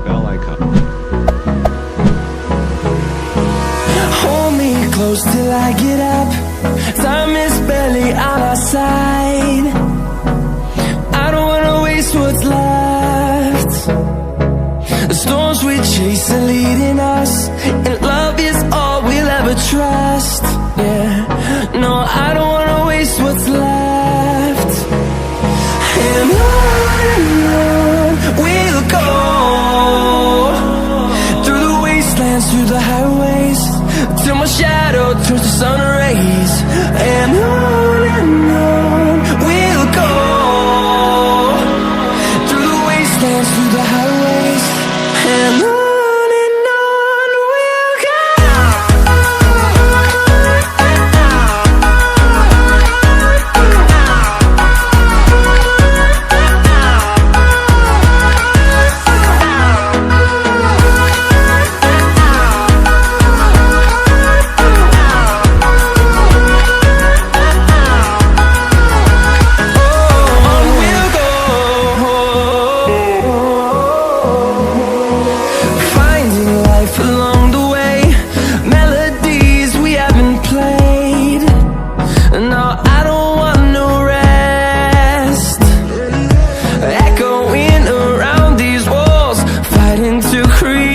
bell icon. Hold me close till I get up. Time is barely on our side. I don't wanna waste what's left. The storms we chase are leading us, and love is all we'll ever trust. Yeah, no, I don't wanna waste what's left. And on we'll go, through the wastelands, through the highways, till my shadow turns to sun rays. And on we'll go, through the wastelands, through the highways, and on we'll go. Along the way, melodies we haven't played. No, I don't want no rest. Echoing around these walls, fighting to create